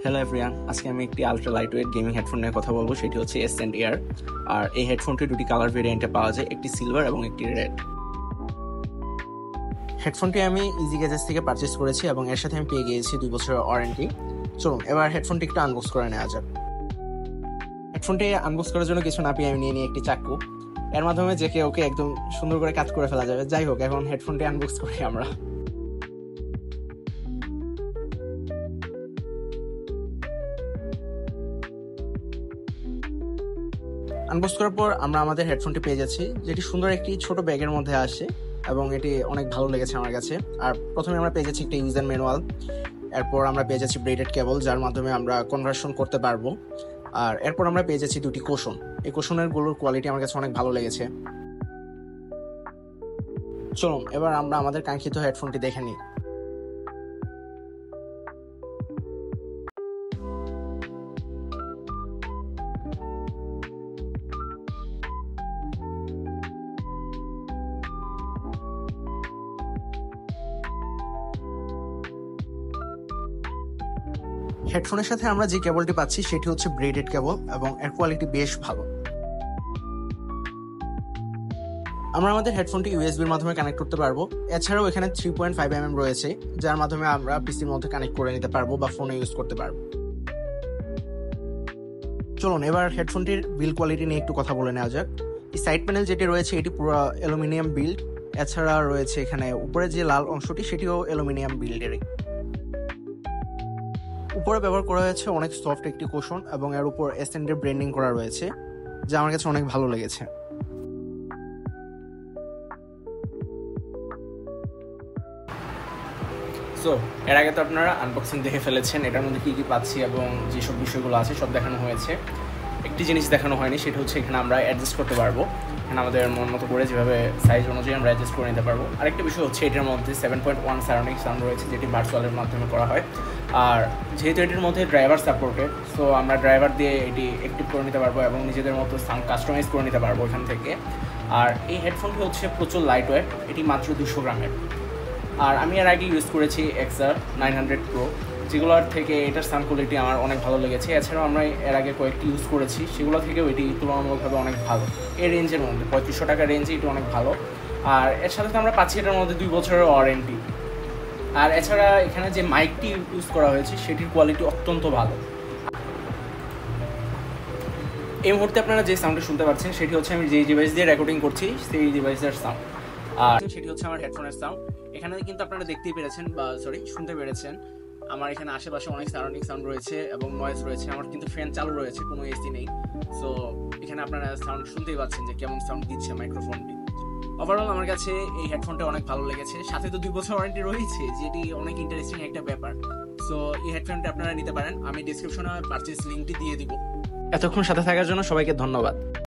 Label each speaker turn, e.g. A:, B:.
A: Hello everyone, আজকে আমি একটি আলট্রা লাইটওয়েট গেমিং হেডফোন নিয়ে কথা বলবো। সেটি হচ্ছে এসেন্ট এয়ার। আর এই হেডফোনটি দুটি কালার ভেরিয়েন্টে পাওয়া যায়, একটি সিলভার এবং একটি রেড। হেডফোনটি আমি ইজি গ্যাজেটস থেকে পারচেস করেছি এবং এর সাথে আমি পেয়ে গিয়েছি 2 বছরের ওয়ারেন্টি। চলুন এবার হেডফোনটি একটু আনবক্স করে নেওয়া যাক। হেডফোনটি আনবক্স করার জন্য কিছু না পেয়ে আমি নিয়ে একটি চাকু। এর মাধ্যমে যে কেউ ওকে একদম সুন্দর করে কাট করে ফেলা যাবে। যাই হোক, এখন হেডফোনটি আনবক্স করি আমরা। আনবক্স করার পর আমরা আমাদের হেডফোনটি পেয়ে যাচ্ছি, যেটি সুন্দর একটি ছোট ব্যাগের মধ্যে আসে এবং এটি অনেক ভালো লেগেছে আমার কাছে। আর প্রথমে আমরা পেয়ে যাচ্ছি একটা ইউজার ম্যানুয়াল, এরপর আমরা পেয়ে যাচ্ছি ব্রেডেড কেবল, যার মাধ্যমে আমরা কনভার্সন করতে পারবো। আর এরপর আমরা পেয়ে যাচ্ছি দুটি কোশন। এই কোশনের গুলোর কোয়ালিটি আমার কাছে অনেক ভালো লেগেছে। চলুন এবার আমরা আমাদের কাঙ্ক্ষিত হেডফোনটি দেখে নিই। হেডফোনের সাথে আমরা যে কেবলটি পাচ্ছি সেটি হচ্ছে ব্রেডেড কেবল এবং এর কোয়ালিটি বেশ ভালো। আমরা আমাদের হেডফোনটি ইউএসবির মাধ্যমে কানেক্ট করতে পারবো। এছাড়াও এখানে 3.5mm রয়েছে, যার মাধ্যমে আমরা পিসির মধ্যে কানেক্ট করে নিতে পারবো বা ফোনে ইউজ করতে পারবো। চলুন এবার হেডফোনটির বিল্ড কোয়ালিটি নিয়ে একটু কথা বলে নেওয়া যাক। এই সাইড প্যানেল যেটি রয়েছে এটি পুরো অ্যালুমিনিয়াম বিল্ড। এছাড়া রয়েছে এখানে উপরে যে লাল অংশটি সেটিও অ্যালুমিনিয়াম বিল্ডেরই। উপরে ব্যবহার করা হয়েছে অনেক সফট একটি কুশন এবং এর উপর এসেন্টের ব্র্যান্ডিং করা রয়েছে, যা আমার কাছে অনেক ভালো লেগেছে। সো এর আগে তো আপনারা আনবক্সিং দেখে ফেলেছেন, এটার মধ্যে কী কী পাচ্ছি এবং যেসব বিষয়গুলো আছে সব দেখানো হয়েছে। একটি জিনিস দেখানো হয়নি, সেটা হচ্ছে এখানে আমরা অ্যাডজাস্ট করতে পারবো। এখানে আমাদের মন মতো করে যেভাবে সাইজ অনুযায়ী আমরা অ্যাডজাস্ট করে নিতে পারবো। আরেকটা বিষয় হচ্ছে এটার মধ্যে 7.1 সারাউন্ডিং সাউন্ড রয়েছে, যেটি ভার্চুয়ালের মাধ্যমে করা হয়। আর যেহেতু এটির মধ্যে ড্রাইভার সাপোর্টেড, সো আমরা ড্রাইভার দিয়ে এটি অ্যাক্টিভ করে নিতে পারবো এবং নিজেদের মতো সাউন্ড কাস্টমাইজ করে নিতে পারবো এখান থেকে। আর এই হেডফোনটি হচ্ছে প্রচুর লাইট ওয়েট, এটি মাত্র 200 গ্রামের। আর আমি এর আগে ইউজ করেছি XR 900 Pro, যেগুলোর থেকে এটার সাউন্ড কোয়ালিটি আমার অনেক ভালো লেগেছে। এছাড়াও আমরা এর আগে কয়েকটি ইউজ করেছি, সেগুলো থেকেও এটি তুলনামূলকভাবে অনেক ভালো। এই রেঞ্জের মধ্যে 3500 টাকার রেঞ্জে এটি অনেক ভালো। আর এর সাথে আমরা পাচ্ছি এটার মধ্যে 2 বছরের ওয়ারেন্টি। আর এছাড়া এখানে যে মাইকটি ইউজ করা হয়েছে সেটির কোয়ালিটি অত্যন্ত ভালো। এই মুহূর্তে আপনারা যে সাউন্ডটা শুনতে পাচ্ছেন সেটি হচ্ছে আমি যেই ডিভাইস দিয়ে রেকর্ডিং করছি সেই ডিভাইসের সাউন্ড। আর সেটি হচ্ছে আমার হেডফোনের সাউন্ড। এখানে কিন্তু আপনারা দেখতেই পেরেছেন বা শুনতে পেরেছেন, আমার এখানে আশেপাশে অনেক সারাউন্ডিং সাউন্ড রয়েছে এবং নয়েজ রয়েছে। আমার কিন্তু ফ্যান চালু রয়েছে, কোনো এসি নেই। সো এখানে আপনারা সাউন্ড শুনতেই পাচ্ছেন যে কেমন সাউন্ড দিচ্ছে মাইক্রোফোনটি। ওভারঅল আমার কাছে এই হেডফোনটা অনেক ভালো লেগেছে। সাথে তো 2 বছর ওয়ারেন্টি রয়েছে, যেটি অনেক ইন্টারেস্টিং একটা ব্যাপার। সো এই হেডফোনটা আপনারা নিতে পারেন, আমি ডিসক্রিপশনে পারচেজ লিঙ্কটি দিয়ে দিব। এতক্ষণ সাথে থাকার জন্য সবাইকে ধন্যবাদ।